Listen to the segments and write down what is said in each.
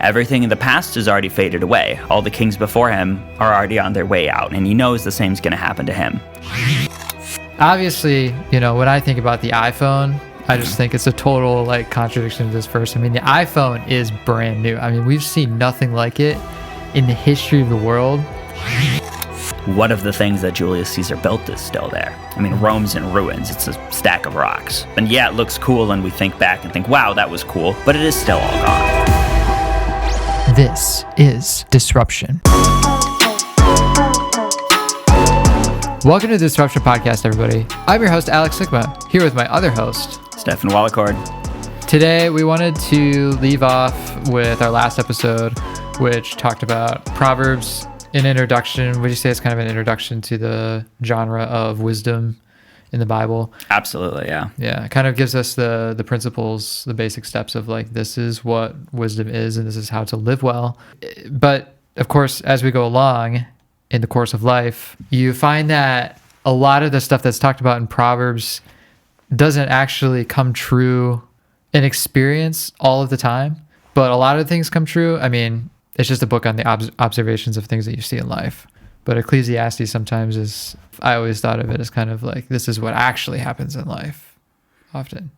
Everything in the past is already faded away. All the kings before him are already on their way out, and he knows the same's going to happen to him. Obviously, when I think about the iPhone, I just think it's a total contradiction to this verse. I mean, the iPhone is brand new. I mean, we've seen nothing like it in the history of the world. One of the things that Julius Caesar built is still there. I mean, Rome's in ruins. It's a stack of rocks. And yeah, it looks cool, and we think back and think, wow, that was cool, but it is still all gone. This is Disruption. Welcome to the Disruption Podcast, everybody. I'm your host, Alex Sikma, here with my other host, Stefan Walicord. Today, we wanted to leave off with our last episode, which talked about Proverbs. An introduction. Would you say it's kind of an introduction to the genre of wisdom in the Bible? Absolutely, yeah. Yeah, it kind of gives us the principles, the basic steps of this is what wisdom is and this is how to live well. But of course, as we go along in the course of life, you find that a lot of the stuff that's talked about in Proverbs doesn't actually come true in experience all of the time, but a lot of things come true. I mean, it's just a book on the observations of things that you see in life. But Ecclesiastes sometimes is, I always thought of it as kind of this is what actually happens in life often.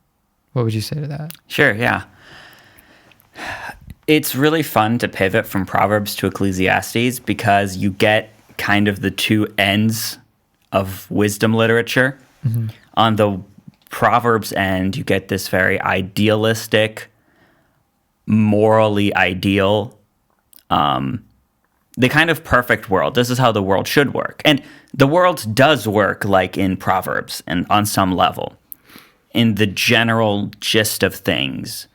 What would you say to that? Sure, yeah. It's really fun to pivot from Proverbs to Ecclesiastes because you get kind of the two ends of wisdom literature. Mm-hmm. On the Proverbs end, you get this very idealistic, morally ideal, the kind of perfect world. This is how the world should work. And the world does work like in Proverbs and on some level. In the general gist of things,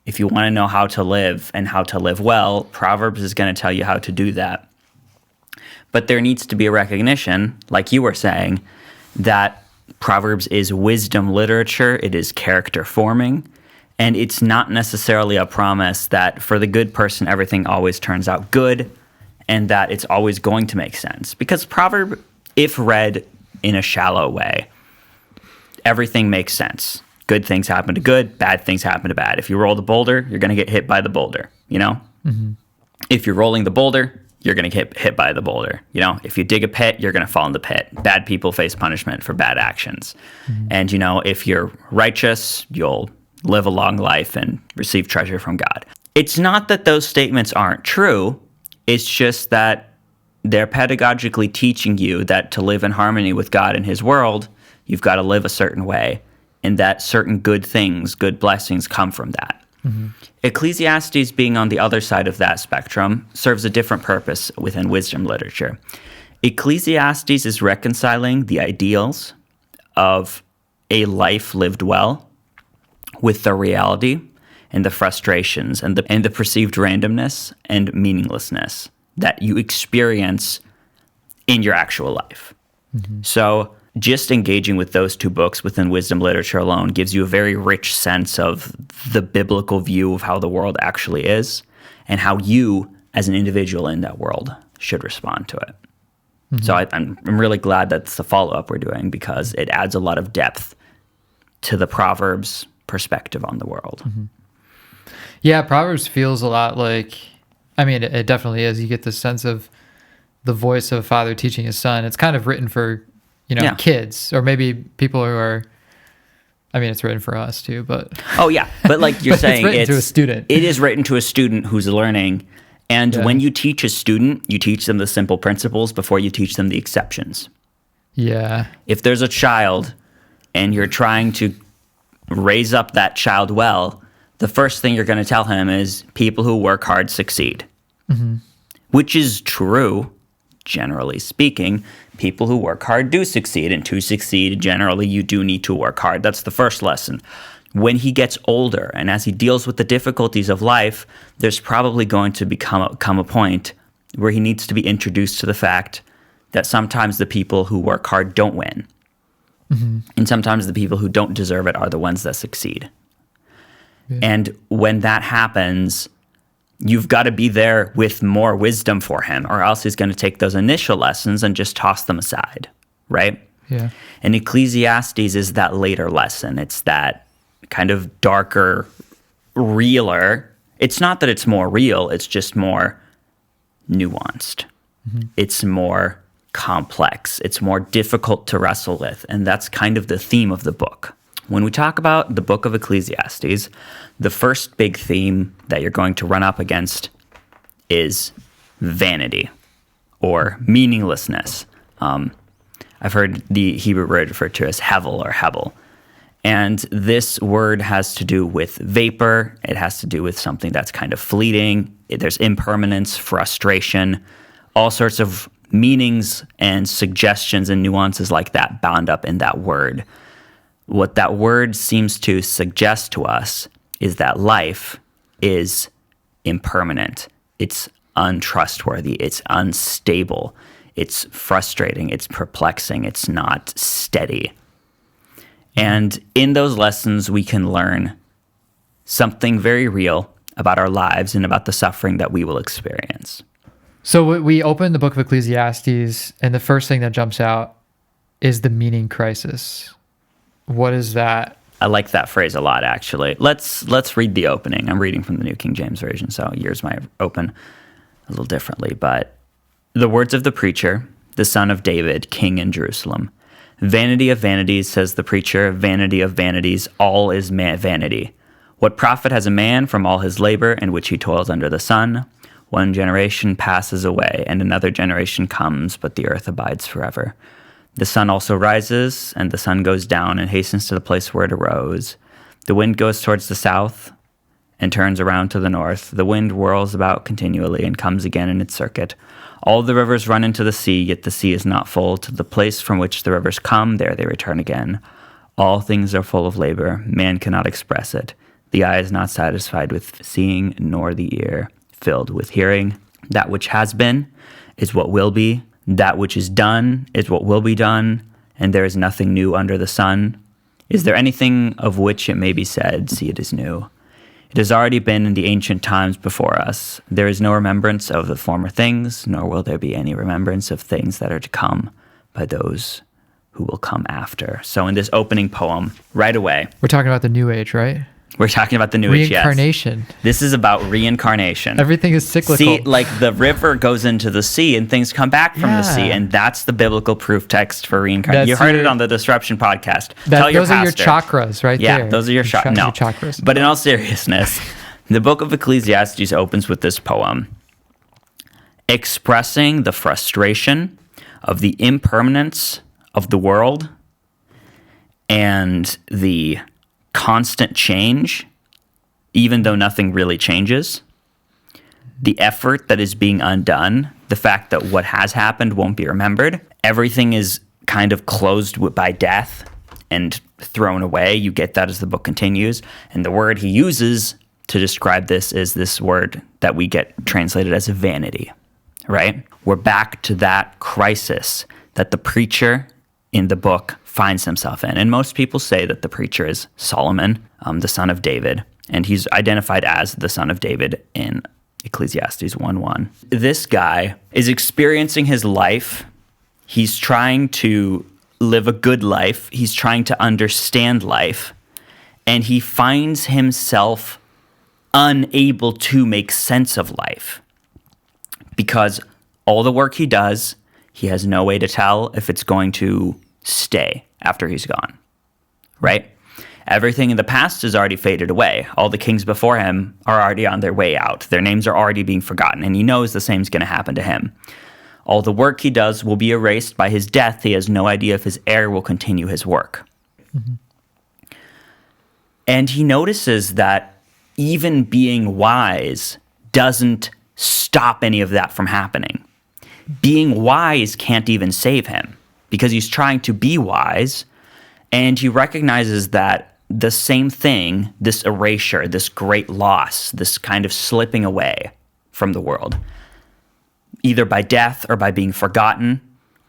if you want to know how to live and how to live well, Proverbs is going to tell you how to do that. But there needs to be a recognition, like you were saying, that Proverbs is wisdom literature. It is character forming. And it's not necessarily a promise that for the good person, everything always turns out good and that it's always going to make sense. Because proverb, if read in a shallow way, everything makes sense. Good things happen to good, bad things happen to bad. If you roll the boulder, you're going to get hit by the boulder, Mm-hmm. If you're rolling the boulder, you're going to get hit by the boulder. If you dig a pit, you're going to fall in the pit. Bad people face punishment for bad actions. Mm-hmm. And, if you're righteous, you'll live a long life and receive treasure from God. It's not that those statements aren't true. It's just that they're pedagogically teaching you that to live in harmony with God and his world, you've got to live a certain way, and that certain good things, good blessings come from that. Mm-hmm. Ecclesiastes, being on the other side of that spectrum, serves a different purpose within wisdom literature. Ecclesiastes is reconciling the ideals of a life lived well with the reality and the frustrations and the perceived randomness and meaninglessness that you experience in your actual life. Mm-hmm. So just engaging with those two books within wisdom literature alone gives you a very rich sense of the biblical view of how the world actually is and how you, as an individual in that world, should respond to it. Mm-hmm. So I'm really glad that's the follow-up we're doing because it adds a lot of depth to the Proverbs perspective on the world. Mm-hmm. Yeah, Proverbs feels a lot like, it definitely is. You get the sense of the voice of a father teaching his son. It's kind of written for, kids or maybe people who are, it's written for us too, but. Oh yeah. But like you're saying, it's written to a student. It is written to a student who's learning. And when you teach a student, you teach them the simple principles before you teach them the exceptions. Yeah. If there's a child and you're trying to raise up that child well, the first thing you're going to tell him is people who work hard succeed. Mm-hmm. Which is true, generally speaking. People who work hard do succeed, and to succeed, generally, you do need to work hard. That's the first lesson. When he gets older and as he deals with the difficulties of life, there's probably going to come a point where he needs to be introduced to the fact that sometimes the people who work hard don't win. Mm-hmm. And sometimes the people who don't deserve it are the ones that succeed. Yeah. And when that happens, you've got to be there with more wisdom for him, or else he's going to take those initial lessons and just toss them aside, right? Yeah. And Ecclesiastes is that later lesson. It's that kind of darker, realer. It's not that it's more real, it's just more nuanced. It's more complex. It's more difficult to wrestle with. And that's kind of the theme of the book. When we talk about the book of Ecclesiastes, the first big theme that you're going to run up against is vanity or meaninglessness. I've heard the Hebrew word referred to as hevel or hebel. And this word has to do with vapor. It has to do with something that's kind of fleeting. There's impermanence, frustration, all sorts of meanings and suggestions and nuances like that bound up in that word. What that word seems to suggest to us is that life is impermanent. It's untrustworthy. It's unstable. It's frustrating. It's perplexing. It's not steady. And in those lessons, we can learn something very real about our lives and about the suffering that we will experience. So we open the book of Ecclesiastes, and the first thing that jumps out is the meaning crisis. What is that? I like that phrase a lot, actually. Let's read the opening. I'm reading from the New King James Version, so yours might open a little differently. But the words of the preacher, the son of David, king in Jerusalem. Vanity of vanities, says the preacher, vanity of vanities, all is vanity. What profit has a man from all his labor in which he toils under the sun? One generation passes away, and another generation comes, but the earth abides forever. The sun also rises, and the sun goes down and hastens to the place where it arose. The wind goes towards the south and turns around to the north. The wind whirls about continually and comes again in its circuit. All the rivers run into the sea, yet the sea is not full. To the place from which the rivers come, there they return again. All things are full of labor. Man cannot express it. The eye is not satisfied with seeing, nor the ear filled with hearing. That which has been is what will be. That which is done is what will be done, and there is nothing new under the sun. Is there anything of which it may be said, see, it is new? It has already been in the ancient times before us. There is no remembrance of the former things, nor will there be any remembrance of things that are to come by those who will come after. So in this opening poem, right away, We're talking about the New Age, right? we're talking about the New Age, yes. Reincarnation. This is about reincarnation. Everything is cyclical. See, like the river goes into the sea and things come back from the sea, and that's the biblical proof text for reincarnation. You heard it on the Disruption podcast. Tell your pastor. Those are your chakras right there. Yeah, those are your chakras. No, your chakras. But in all seriousness, the book of Ecclesiastes opens with this poem expressing the frustration of the impermanence of the world and the constant change, even though nothing really changes, the effort that is being undone, the fact that what has happened won't be remembered, everything is kind of closed by death and thrown away. You get that as the book continues. And the word he uses to describe this is this word that we get translated as vanity, right? We're back to that crisis that the preacher in the book finds himself in. And most people say that the preacher is Solomon, the son of David, and he's identified as the son of David in Ecclesiastes 1:1. This guy is experiencing his life. He's trying to live a good life. He's trying to understand life, and he finds himself unable to make sense of life because all the work he does, he has no way to tell if it's going to stay after he's gone, right? Everything in the past has already faded away. All the kings before him are already on their way out. Their names are already being forgotten, and he knows the same is going to happen to him. All the work he does will be erased by his death. He has no idea if his heir will continue his work. Mm-hmm. And he notices that even being wise doesn't stop any of that from happening. Being wise can't even save him because he's trying to be wise, and he recognizes that the same thing, this erasure, this great loss, this kind of slipping away from the world, either by death or by being forgotten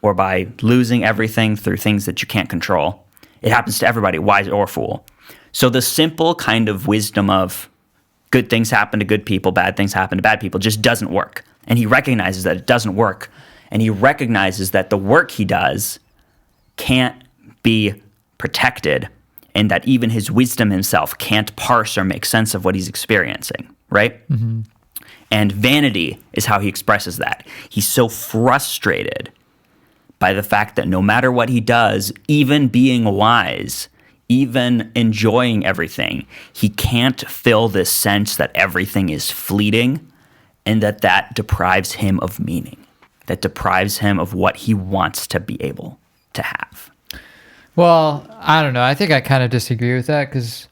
or by losing everything through things that you can't control. It happens to everybody, wise or fool. So the simple kind of wisdom of good things happen to good people, bad things happen to bad people just doesn't work. And he recognizes that it doesn't work. And he recognizes that the work he does can't be protected and that even his wisdom himself can't parse or make sense of what he's experiencing. right? And vanity is how he expresses that. He's so frustrated by the fact that no matter what he does, even being wise, even enjoying everything, he can't feel this sense that everything is fleeting and that deprives him of meaning, that deprives him of what he wants to be able to have. Well, I don't know. I think I kind of disagree with that because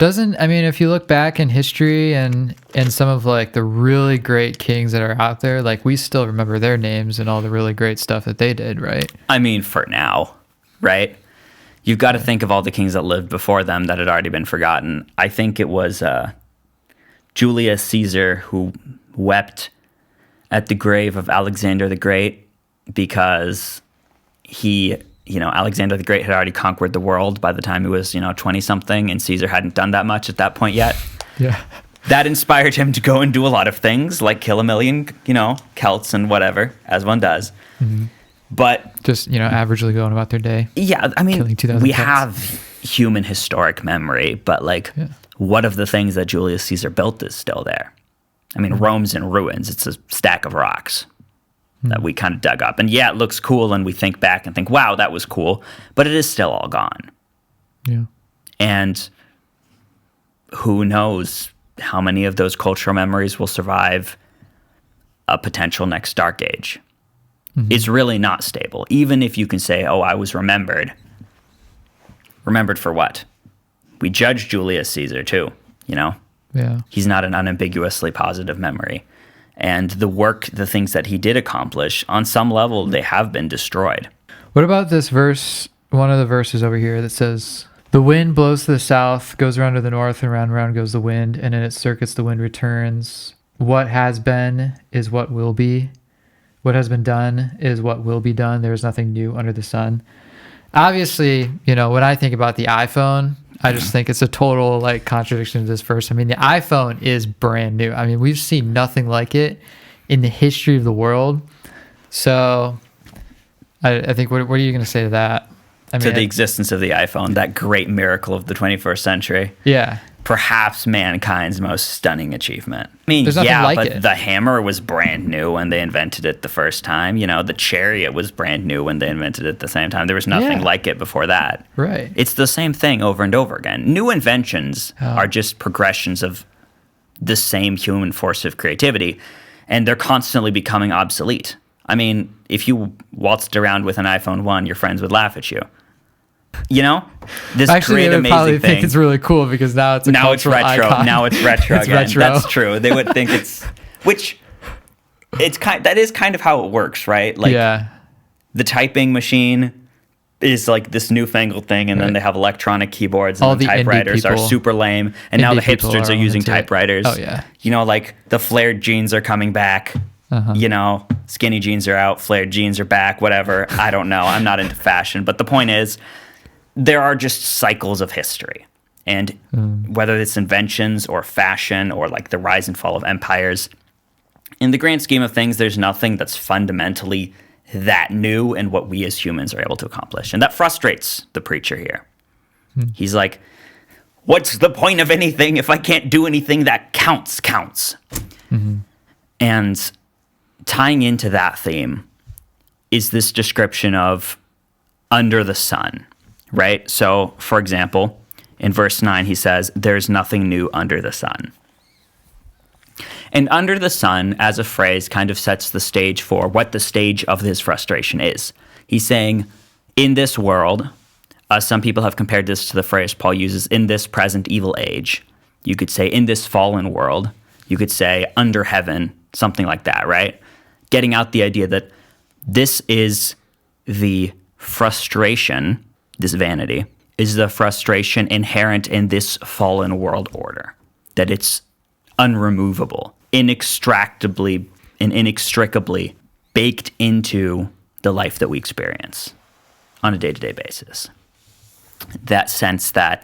if you look back in history and some of like the really great kings that are out there, like we still remember their names and all the really great stuff that they did, right? I mean, for now, right? You've got to think of all the kings that lived before them that had already been forgotten. I think it was Julius Caesar who wept at the grave of Alexander the Great because Alexander the Great had already conquered the world by the time he was, 20-something, and Caesar hadn't done that much at that point yet. Yeah. That inspired him to go and do a lot of things, like kill a million, Celts and whatever, as one does. Mm-hmm. But just, averagely going about their day. Yeah, I mean, we have human historic memory, but what of the things that Julius Caesar built is still there? I mean, Rome's in ruins. It's a stack of rocks that we kind of dug up. And yeah, it looks cool, and we think back and think, wow, that was cool, but it is still all gone. Yeah. And who knows how many of those cultural memories will survive a potential next dark age. It's really not stable. Even if you can say, oh, I was remembered. Remembered for what? We judge Julius Caesar too, Yeah. He's not an unambiguously positive memory. And the things that he did accomplish, on some level, they have been destroyed. What about this verse, one of the verses over here that says, the wind blows to the south, goes around to the north, and round and round goes the wind, and in its circuits the wind returns. What has been is what will be. What has been done is what will be done. There is nothing new under the sun. Obviously, when I think about the iPhone, I just think it's a total contradiction to this verse. I mean, the iPhone is brand new. I mean, we've seen nothing like it in the history of the world. So I think, what are you going to say to that? To the existence of the iPhone, that great miracle of the 21st century. Yeah. Perhaps mankind's most stunning achievement. I mean, There's nothing like it. The hammer was brand new when they invented it the first time. The chariot was brand new when they invented it the same time. There was nothing like it before that. Right. It's the same thing over and over again. New inventions are just progressions of the same human force of creativity, and they're constantly becoming obsolete. I mean, if you waltzed around with an iPhone 1, your friends would laugh at you. This actually, great they would amazing probably thing. think it's really cool because now it's retro. Icon. Now it's retro It's again. retro. That's true. They would think that is kind of how it works, right? The typing machine is this newfangled thing, and then they have electronic keyboards, and all the typewriters are super lame, and now the hipsters are using typewriters. Oh yeah. The flared jeans are coming back. Skinny jeans are out, flared jeans are back, whatever. I don't know. I'm not into fashion, but the point is, there are just cycles of history. And whether it's inventions or fashion or the rise and fall of empires, in the grand scheme of things, there's nothing that's fundamentally that new in what we as humans are able to accomplish. And that frustrates the preacher here. He's like, what's the point of anything if I can't do anything that counts? And tying into that theme is this description of under the sun. Right? So, for example, in verse 9, he says, there's nothing new under the sun. And under the sun, as a phrase, kind of sets the stage for what the stage of his frustration is. He's saying, in this world, some people have compared this to the phrase Paul uses, in this present evil age. You could say, in this fallen world. You could say, under heaven, something like that, right? Getting out the idea that this is the frustration. This vanity is the frustration inherent in this fallen world order, that it's unremovable, inextricably baked into the life that we experience on a day-to-day basis. That sense that,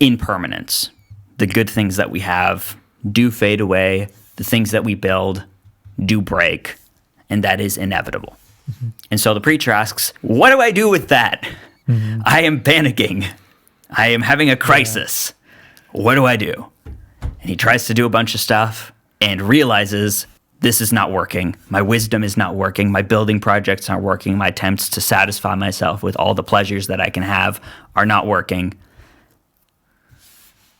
impermanence, the good things that we have do fade away, the things that we build do break, and that is inevitable. And so the preacher asks, what do I do with that? I am panicking. I am having a crisis. What do I do? and he tries to do a bunch of stuff and realizes this is not working. My wisdom is not working. My building projects aren't working. My attempts to satisfy myself with all the pleasures that I can have are not working.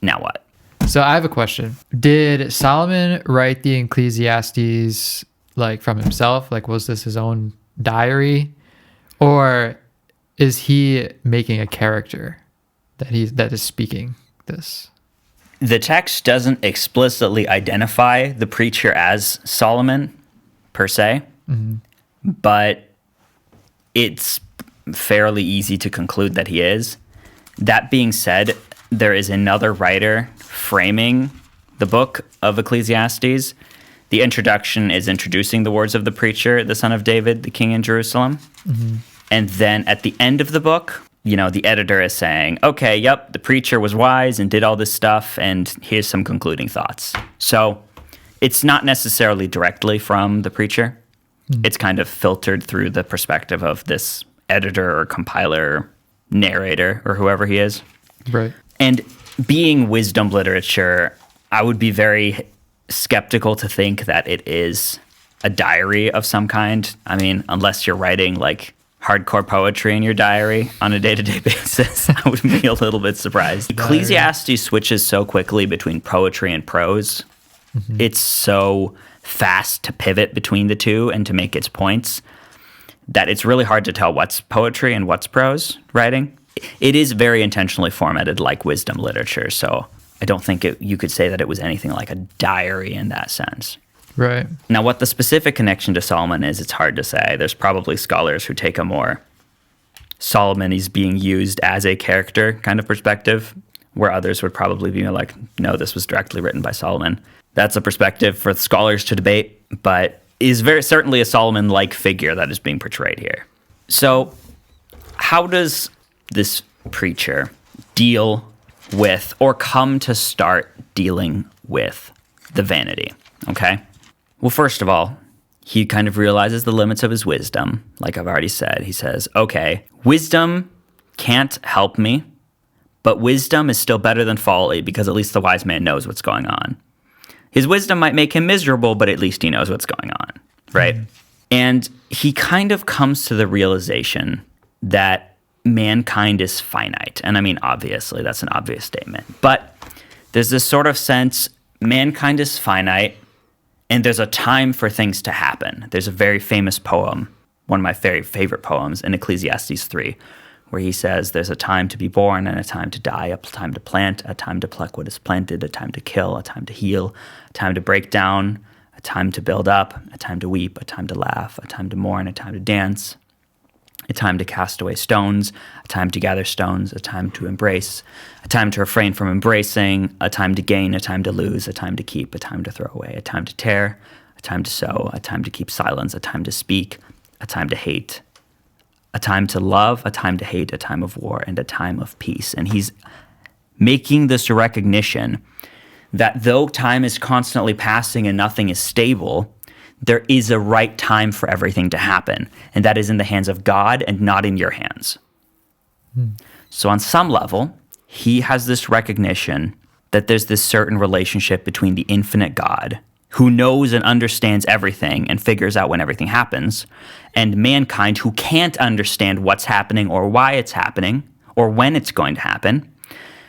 Now what? So I have a question. Did Solomon write the Ecclesiastes like from himself? Like, was this his own diary? Or is he making a character that is speaking this? The text doesn't explicitly identify the preacher as Solomon, per se, but it's fairly easy to conclude that he is. That being said, there is another writer framing the book of Ecclesiastes. The introduction is introducing the words of the preacher, the son of David, the king in Jerusalem. And then at the end of the book, the editor is saying, okay, yep, the preacher was wise and did all this stuff, and here's some concluding thoughts. So it's not necessarily directly from the preacher. It's kind of filtered through the perspective of this editor or compiler, narrator, or whoever he is. Right. And being wisdom literature, I would be very skeptical to think that it is a diary of some kind. I mean, unless you're writing like hardcore poetry in your diary on a day-to-day basis, I would be a little bit surprised. Ecclesiastes switches so quickly between poetry and prose. It's so fast to pivot between the two and to make its points that it's really hard to tell what's poetry and what's prose writing. It is very intentionally formatted like wisdom literature, so I don't think you could say that it was anything like a diary in that sense. Right. Now, what the specific connection to Solomon is, it's hard to say. There's probably scholars who take a more Solomon is being used as a character kind of perspective, where others would probably be like, no, this was directly written by Solomon. That's a perspective for scholars to debate, but is very certainly a Solomon-like figure that is being portrayed here. So how does this preacher deal with or come to start dealing with the vanity? Okay. Well, first of all, he kind of realizes the limits of his wisdom. Like I've already said, he says, okay, wisdom can't help me, but wisdom is still better than folly because at least the wise man knows what's going on. His wisdom might make him miserable, but at least he knows what's going on, right? And he kind of comes to the realization that mankind is finite. And I mean, obviously, that's an obvious statement. But there's this sort of sense mankind is finite, and there's a time for things to happen. There's a very famous poem, one of my very favorite poems in Ecclesiastes 3, where he says there's a time to be born and a time to die, a time to plant, a time to pluck what is planted, a time to kill, a time to heal, a time to break down, a time to build up, a time to weep, a time to laugh, a time to mourn, a time to dance, a time to cast away stones, a time to gather stones, a time to embrace, a time to refrain from embracing, a time to gain, a time to lose, a time to keep, a time to throw away, a time to tear, a time to sow, a time to keep silence, a time to speak, a time to hate, a time to love, a time to hate, a time of war, and a time of peace. And he's making this recognition that though time is constantly passing and nothing is stable, there is a right time for everything to happen, and that is in the hands of God and not in your hands. So on some level, he has this recognition that there's this certain relationship between the infinite God, who knows and understands everything and figures out when everything happens, and mankind, who can't understand what's happening or why it's happening or when it's going to happen,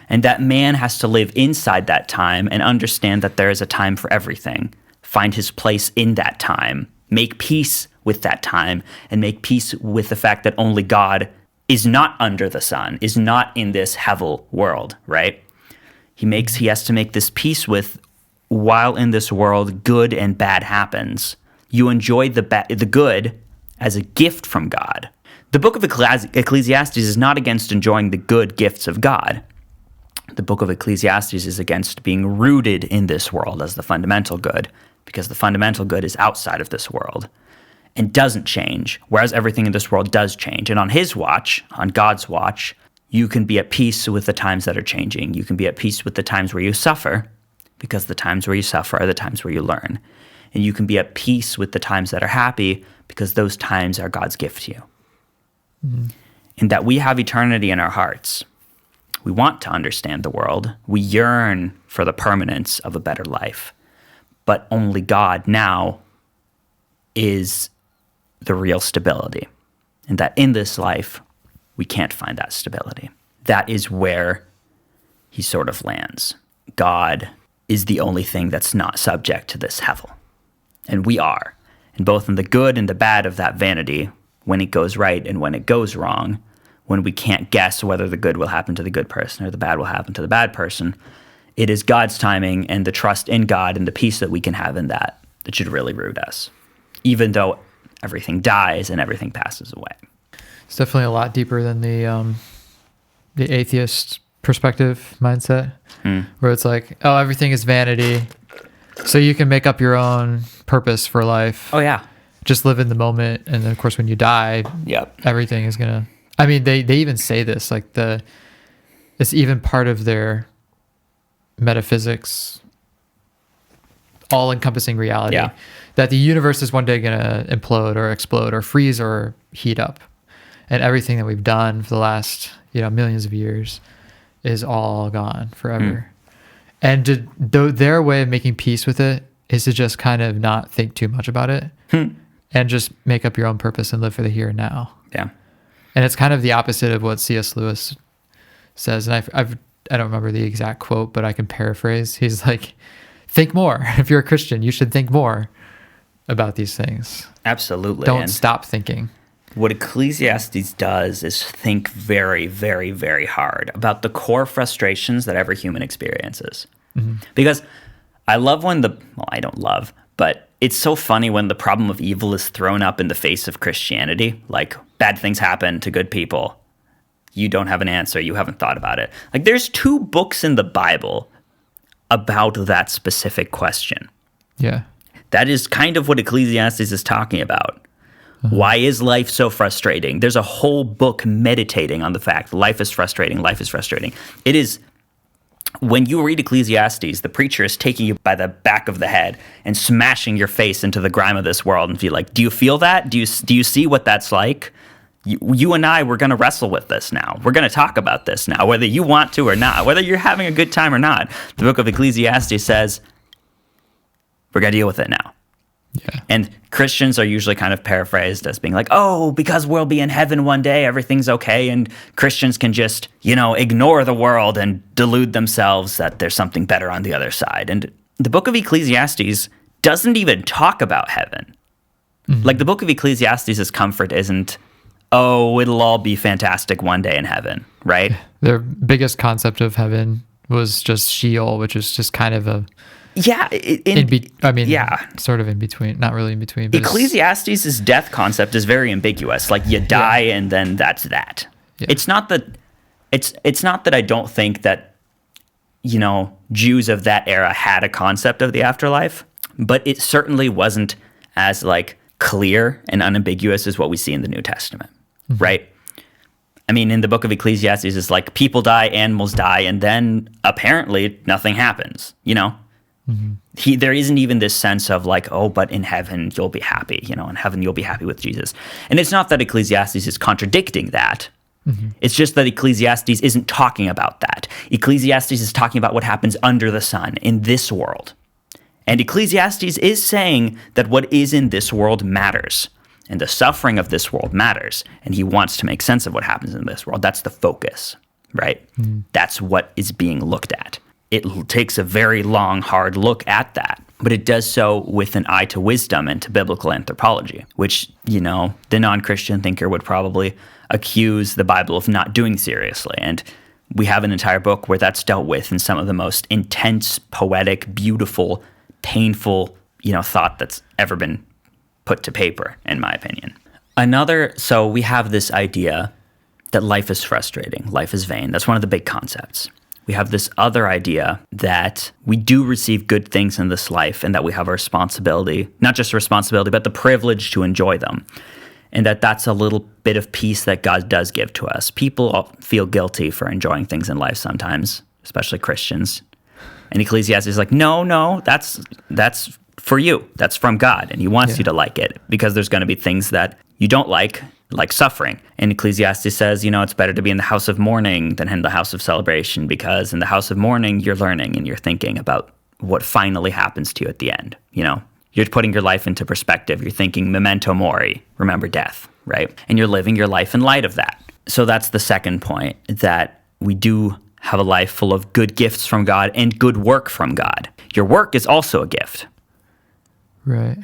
and that man has to live inside that time and understand that there is a time for everything, find his place in that time, make peace with that time, and make peace with the fact that only God is not under the sun, is not in this hevel world, right? He has to make this peace with, while in this world good and bad happens, you enjoy the good as a gift from God. The book of Ecclesiastes is not against enjoying the good gifts of God. The book of Ecclesiastes is against being rooted in this world as the fundamental good, because the fundamental good is outside of this world and doesn't change, whereas everything in this world does change. And on his watch, on God's watch, you can be at peace with the times that are changing. You can be at peace with the times where you suffer, because the times where you suffer are the times where you learn. And you can be at peace with the times that are happy, because those times are God's gift to you. And that we have eternity in our hearts. We want to understand the world. We yearn for the permanence of a better life. But only God now is the real stability. And that in this life, we can't find that stability. That is where he sort of lands. God is the only thing that's not subject to this hevel. And we are. And both in the good and the bad of that vanity, when it goes right and when it goes wrong, when we can't guess whether the good will happen to the good person or the bad will happen to the bad person, it is God's timing and the trust in God and the peace that we can have in that should really root us, even though everything dies and everything passes away. It's definitely a lot deeper than the atheist perspective mindset, where it's like, oh, everything is vanity, so you can make up your own purpose for life. Oh, yeah. Just live in the moment, and then, of course, when you die, everything is going to... I mean, they even say this, like it's even part of their metaphysics, all-encompassing reality, that the universe is one day going to implode or explode or freeze or heat up. And everything that we've done for the last, millions of years is all gone forever. And their way of making peace with it is to just kind of not think too much about it and just make up your own purpose and live for the here and now. Yeah. And it's kind of the opposite of what C.S. Lewis says. And I don't remember the exact quote, but I can paraphrase. He's like, think more. If you're a Christian, you should think more about these things. Absolutely. Don't stop thinking. What Ecclesiastes does is think very, very, very hard about the core frustrations that every human experiences. Because I love when I don't love, but it's so funny when the problem of evil is thrown up in the face of Christianity. Like, bad things happen to good people. You don't have an answer. You haven't thought about it. Like, there's 2 books in the Bible about that specific question. Yeah. That is kind of what Ecclesiastes is talking about. Why is life so frustrating? There's a whole book meditating on the fact life is frustrating, life is frustrating. It is, when you read Ecclesiastes, the preacher is taking you by the back of the head and smashing your face into the grime of this world and feel like, do you feel that? Do you see what that's like? You and I, we're going to wrestle with this now. We're going to talk about this now, whether you want to or not, whether you're having a good time or not. The book of Ecclesiastes says, we're going to deal with it now. Yeah. And Christians are usually kind of paraphrased as being like, oh, because we'll be in heaven one day, everything's okay, and Christians can just, ignore the world and delude themselves that there's something better on the other side. And the book of Ecclesiastes doesn't even talk about heaven. Like, the book of Ecclesiastes' comfort isn't, oh, it'll all be fantastic one day in heaven, right? Their biggest concept of heaven was just Sheol, which is just kind of a... Yeah. Sort of in between. Not really in between. But Ecclesiastes' death concept is very ambiguous. Like, you die and then that's that. Yeah. It's not that I don't think that, Jews of that era had a concept of the afterlife, but it certainly wasn't as, clear and unambiguous as what we see in the New Testament, right? I mean, in the book of Ecclesiastes, it's like people die, animals die, and then apparently nothing happens, There isn't even this sense of but in heaven you'll be happy, in heaven you'll be happy with Jesus. And it's not that Ecclesiastes is contradicting that. It's just that Ecclesiastes isn't talking about that. Ecclesiastes is talking about what happens under the sun in this world. And Ecclesiastes is saying that what is in this world matters. And the suffering of this world matters. And he wants to make sense of what happens in this world. That's the focus, right? That's what is being looked at. It takes a very long, hard look at that, but it does so with an eye to wisdom and to biblical anthropology, which, the non-Christian thinker would probably accuse the Bible of not doing seriously. And we have an entire book where that's dealt with in some of the most intense, poetic, beautiful, painful, thought that's ever been put to paper, in my opinion. So we have this idea that life is frustrating, life is vain. That's one of the big concepts. We have this other idea that we do receive good things in this life and that we have a responsibility, not just a responsibility, but the privilege to enjoy them. And that's a little bit of peace that God does give to us. People feel guilty for enjoying things in life sometimes, especially Christians. And Ecclesiastes is like, no, that's for you. That's from God, and he wants you to like it, because there's going to be things that you don't like, like suffering. And Ecclesiastes says, it's better to be in the house of mourning than in the house of celebration, because in the house of mourning, you're learning and you're thinking about what finally happens to you at the end. You're putting your life into perspective. You're thinking memento mori, remember death, right? And you're living your life in light of that. So that's the second point, that we do have a life full of good gifts from God and good work from God. Your work is also a gift. Right.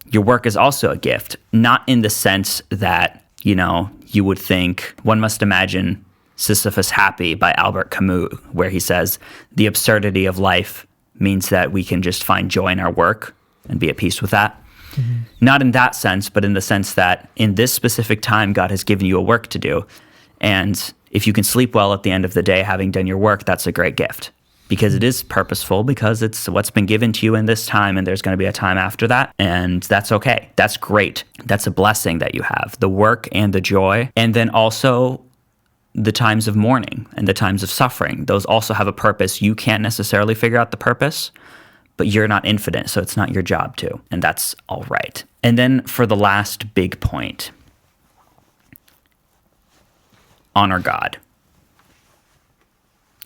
Your work is also a gift, not in the sense that, you would think, one must imagine Sisyphus Happy by Albert Camus, where he says, the absurdity of life means that we can just find joy in our work and be at peace with that. Mm-hmm. Not in that sense, but in the sense that in this specific time, God has given you a work to do. And if you can sleep well at the end of the day, having done your work, that's a great gift, because it is purposeful, because it's what's been given to you in this time, and there's going to be a time after that. And that's okay. That's great. That's a blessing that you have, the work and the joy. And then also the times of mourning and the times of suffering. Those also have a purpose. You can't necessarily figure out the purpose, but you're not infinite, so it's not your job to. And that's all right. And then for the last big point, honor God.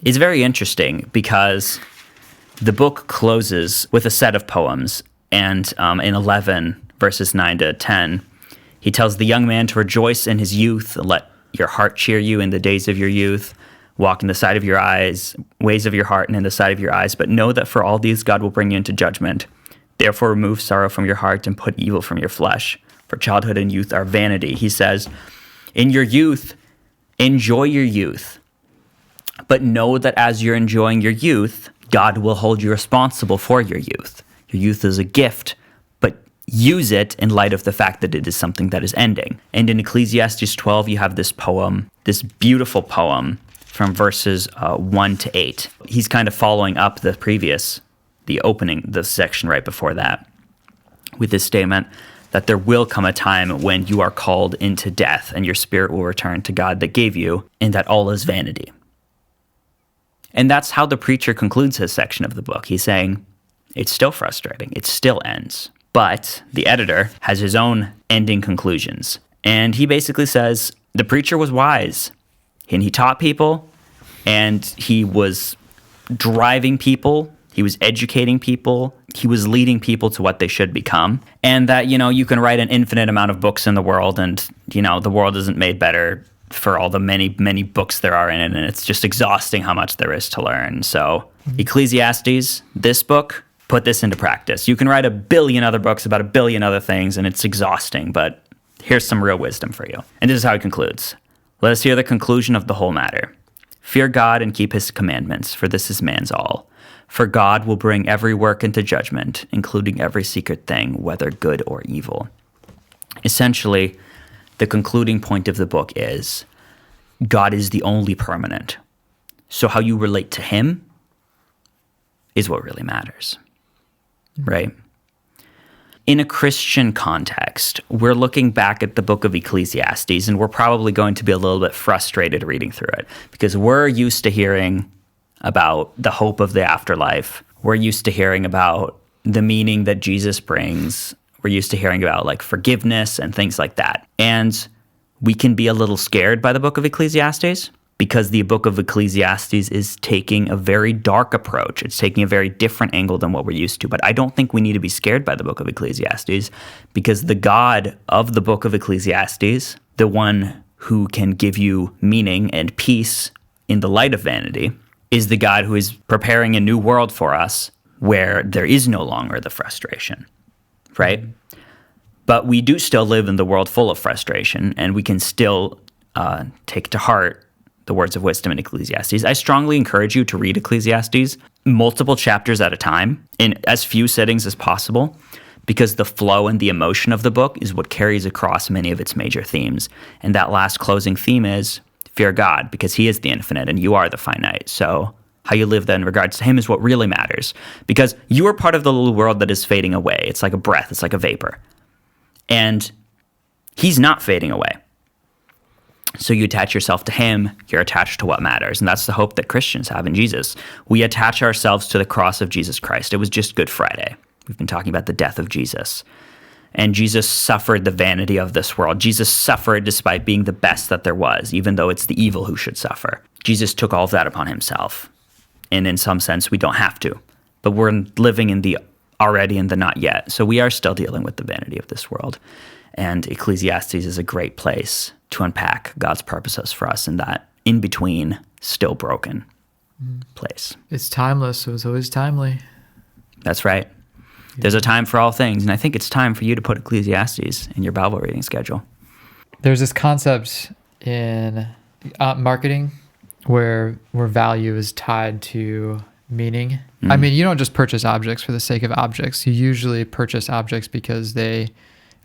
It's very interesting because the book closes with a set of poems, and in 11, verses 9 to 10, he tells the young man to rejoice in his youth, let your heart cheer you in the days of your youth, walk in the sight of your eyes, ways of your heart and in the sight of your eyes, but know that for all these God will bring you into judgment. Therefore remove sorrow from your heart and put evil from your flesh, for childhood and youth are vanity. He says, in your youth, enjoy your youth. But know that as you're enjoying your youth, God will hold you responsible for your youth. Your youth is a gift, but use it in light of the fact that it is something that is ending. And in Ecclesiastes 12, you have this poem, this beautiful poem from verses 1 to 8. He's kind of following up the section right before that, with this statement that there will come a time when you are called into death and your spirit will return to God that gave you, and that all is vanity. And that's how the preacher concludes his section of the book. He's saying, it's still frustrating. It still ends. But the editor has his own ending conclusions. And he basically says, the preacher was wise. And he taught people, and he was driving people. He was educating people. He was leading people to what they should become. And that, you can write an infinite amount of books in the world, and, the world isn't made better for all the many, many books there are in it, and it's just exhausting how much there is to learn. So Ecclesiastes, this book, put this into practice. You can write a billion other books about a billion other things, and it's exhausting, but here's some real wisdom for you. And this is how it concludes. Let us hear the conclusion of the whole matter. Fear God and keep his commandments, for this is man's all. For God will bring every work into judgment, including every secret thing, whether good or evil. Essentially, the concluding point of the book is God is the only permanent. So how you relate to him is what really matters, right? In a Christian context, we're looking back at the book of Ecclesiastes, and we're probably going to be a little bit frustrated reading through it, because we're used to hearing about the hope of the afterlife. We're used to hearing about the meaning that Jesus brings. We're used to hearing about forgiveness and things like that. And we can be a little scared by the book of Ecclesiastes, because the book of Ecclesiastes is taking a very dark approach. It's taking a very different angle than what we're used to. But I don't think we need to be scared by the book of Ecclesiastes, because the God of the book of Ecclesiastes, the one who can give you meaning and peace in the light of vanity, is the God who is preparing a new world for us where there is no longer the frustration, right? But we do still live in the world full of frustration, and we can still take to heart the words of wisdom in Ecclesiastes. I strongly encourage you to read Ecclesiastes multiple chapters at a time in as few sittings as possible, because the flow and the emotion of the book is what carries across many of its major themes. And that last closing theme is fear God, because he is the infinite and you are the finite. So how you live then in regards to him is what really matters, because you are part of the little world that is fading away. It's like a breath. It's like a vapor. And he's not fading away. So you attach yourself to him, you're attached to what matters. And that's the hope that Christians have in Jesus. We attach ourselves to the cross of Jesus Christ. It was just Good Friday. We've been talking about the death of Jesus. And Jesus suffered the vanity of this world. Jesus suffered despite being the best that there was, even though it's the evil who should suffer. Jesus took all of that upon himself. And in some sense, we don't have to. But we're living in the already and the not yet. So we are still dealing with the vanity of this world. And Ecclesiastes is a great place to unpack God's purposes for us in that in-between, still broken place. It's timeless, so it's always timely. That's right. There's a time for all things, and I think it's time for you to put Ecclesiastes in your Bible reading schedule. There's this concept in marketing where value is tied to meaning. I mean, you don't just purchase objects for the sake of objects. You usually purchase objects because they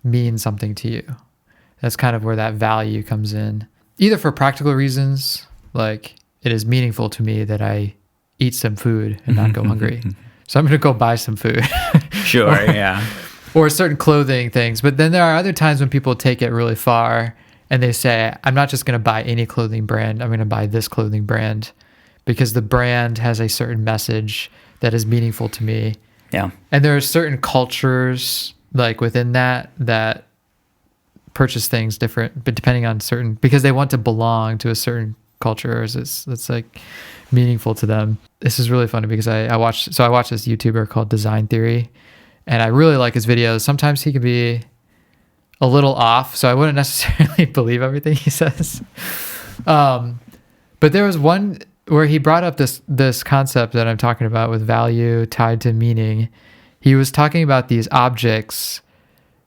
mean something to you. That's kind of where that value comes in. Either for practical reasons, like it is meaningful to me that I eat some food and not go hungry. So I'm going to go buy some food. Sure, yeah. Or certain clothing things. But then there are other times when people take it really far and they say, I'm not just going to buy any clothing brand. I'm going to buy this clothing brand because the brand has a certain message that is meaningful to me. Yeah. And there are certain cultures like within that purchase things different, but depending on certain, because they want to belong to a certain culture. It's like meaningful to them. This is really funny because I watched this YouTuber called Design Theory, and I really like his videos. Sometimes he can be a little off, so I wouldn't necessarily believe everything he says. But there was one where he brought up this concept that I'm talking about with value tied to meaning. He was talking about these objects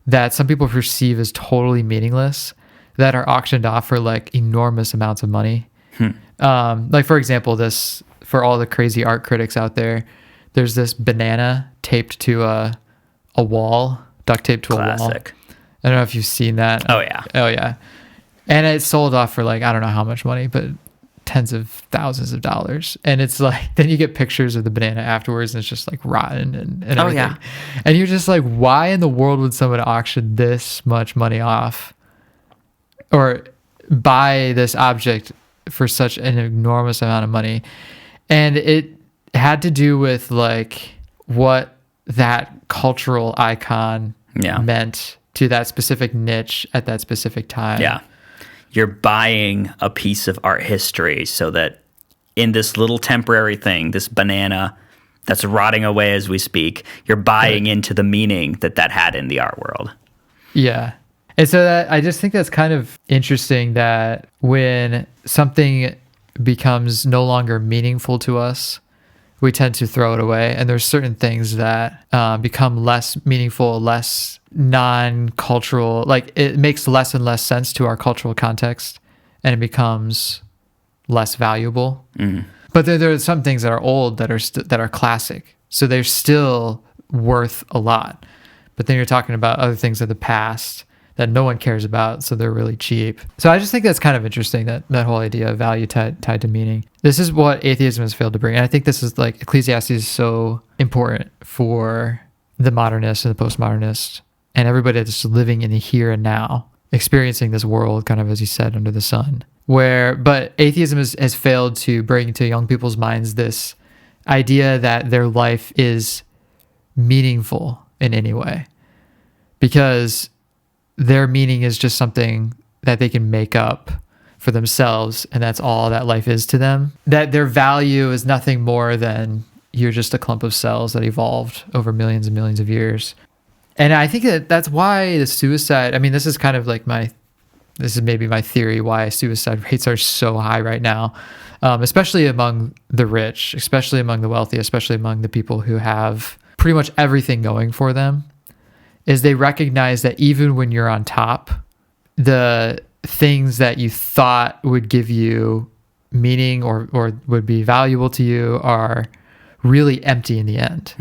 that some people perceive as totally meaningless that are auctioned off for like enormous amounts of money. Like for example, this, for all the crazy art critics out there, there's this banana taped to a wall, duct taped to a wall. Classic. I don't know if you've seen that. Oh yeah. Oh yeah. And it sold off for like, I don't know how much money, but tens of thousands of dollars. And it's like, then you get pictures of the banana afterwards and it's just like rotten and everything. Oh yeah. And you're just like, why in the world would someone auction this much money off or buy this object for such an enormous amount of money? And it had to do with like what that cultural icon meant to that specific niche at that specific time. Yeah. You're buying a piece of art history so that in this little temporary thing, this banana that's rotting away as we speak, you're buying into the meaning that had in the art world. Yeah. And so that I just think that's kind of interesting that when something becomes no longer meaningful to us, we tend to throw it away. And there's certain things that become less meaningful, less non-cultural, like it makes less and less sense to our cultural context and it becomes less valuable. But there are some things that are old that are classic. So they're still worth a lot. But then you're talking about other things of the past that no one cares about, so they're really cheap. So I just think that's kind of interesting, that whole idea of value tied to meaning. This is what atheism has failed to bring. And I think this is like, Ecclesiastes is so important for the modernist and the postmodernist and everybody that's living in the here and now, experiencing this world kind of, as you said, under the sun. But atheism has failed to bring to young people's minds this idea that their life is meaningful in any way, because their meaning is just something that they can make up for themselves, and that's all that life is to them. That their value is nothing more than you're just a clump of cells that evolved over millions and millions of years. And I think that's why the suicide, I mean, this is kind of like this is maybe my theory why suicide rates are so high right now, especially among the rich, especially among the wealthy, especially among the people who have pretty much everything going for them, is they recognize that even when you're on top, the things that you thought would give you meaning or would be valuable to you are really empty in the end.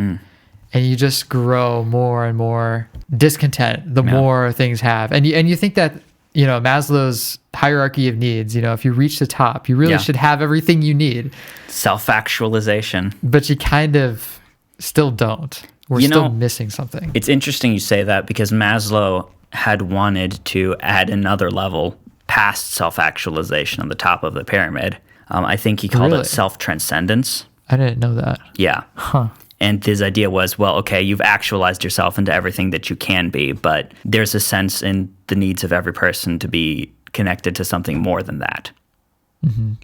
And you just grow more and more discontent the more things have. And you think that, Maslow's hierarchy of needs, if you reach the top, you really should have everything you need. Self-actualization. But you kind of still don't. We're still missing something. It's interesting you say that, because Maslow had wanted to add another level past self-actualization on the top of the pyramid. I think he called it self-transcendence. I didn't know that. Yeah. Huh. And his idea was, well, okay, you've actualized yourself into everything that you can be, but there's a sense in the needs of every person to be connected to something more than that,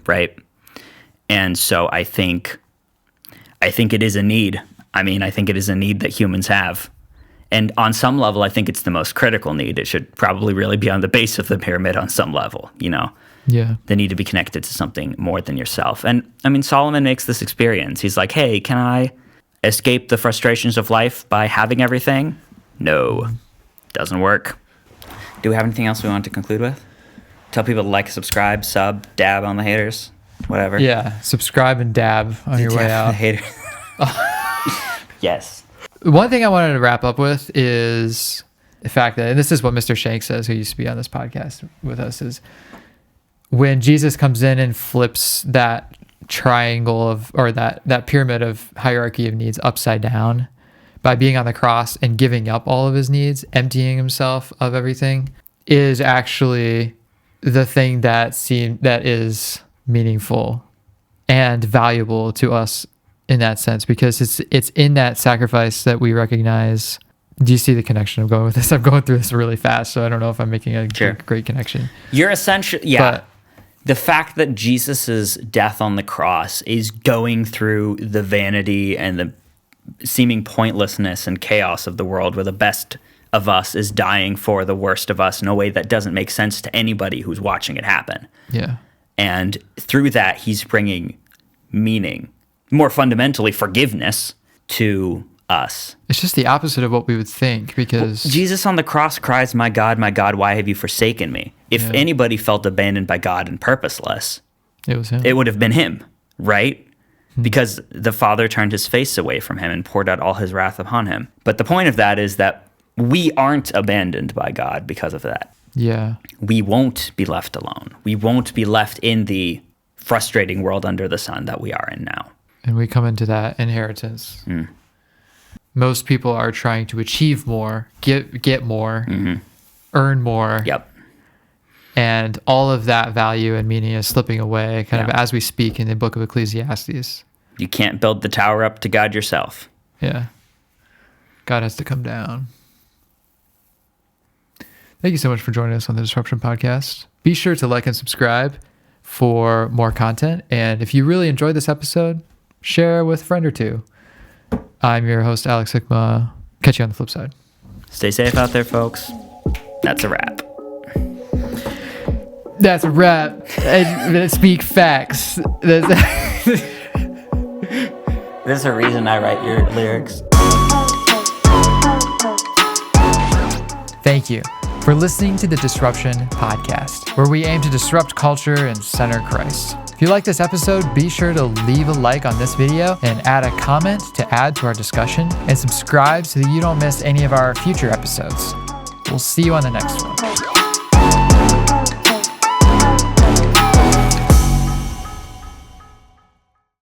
right? And so I think it is a need. I mean, I think it is a need that humans have. And on some level, I think it's the most critical need. It should probably really be on the base of the pyramid on some level, you know? Yeah. The need to be connected to something more than yourself. And I mean, Solomon makes this experience. He's like, hey, can I escape the frustrations of life by having everything? No, doesn't work. Do we have anything else we want to conclude with? Tell people to like, subscribe, sub, dab on the haters, whatever. Yeah, subscribe and dab on your way Dab on out. the haters. Yes. One thing I wanted to wrap up with is the fact that, and this is what Mr. Shank says, who used to be on this podcast with us, is when Jesus comes in and flips that triangle of, or that pyramid of hierarchy of needs upside down by being on the cross and giving up all of his needs, emptying himself of everything, is actually the thing that is meaningful and valuable to us in that sense, because it's in that sacrifice that we recognize. Do you see the connection I'm going with this? I'm going through this really fast, so I don't know if I'm making a great connection. You're essentially, yeah. The fact that Jesus's death on the cross is going through the vanity and the seeming pointlessness and chaos of the world, where the best of us is dying for the worst of us in a way that doesn't make sense to anybody who's watching it happen. Yeah. And through that, he's bringing meaning, more fundamentally forgiveness, to us. It's just the opposite of what we would think, because Jesus on the cross cries, my God, why have you forsaken me? If anybody felt abandoned by God and purposeless, it was him. It would have been him, right? Because the Father turned his face away from him and poured out all his wrath upon him. But the point of that is that we aren't abandoned by God because of that. Yeah. We won't be left alone. We won't be left in the frustrating world under the sun that we are in now. And we come into that inheritance. Most people are trying to achieve more, get more, earn more. Yep. And all of that value and meaning is slipping away kind of as we speak in the book of Ecclesiastes. You can't build the tower up to God yourself. Yeah. God has to come down. Thank you so much for joining us on the Disruption Podcast. Be sure to like and subscribe for more content. And if you really enjoyed this episode, share with a friend or two. I'm your host, Alex Sikma. Catch you on the flip side. Stay safe out there, folks. That's a wrap. That's a wrap. And speak facts. There's a reason I write your lyrics. Thank you for listening to the Disruption Podcast, where we aim to disrupt culture and center Christ. If you like this episode, be sure to leave a like on this video and add a comment to add to our discussion, and subscribe so that you don't miss any of our future episodes. We'll see you on the next one.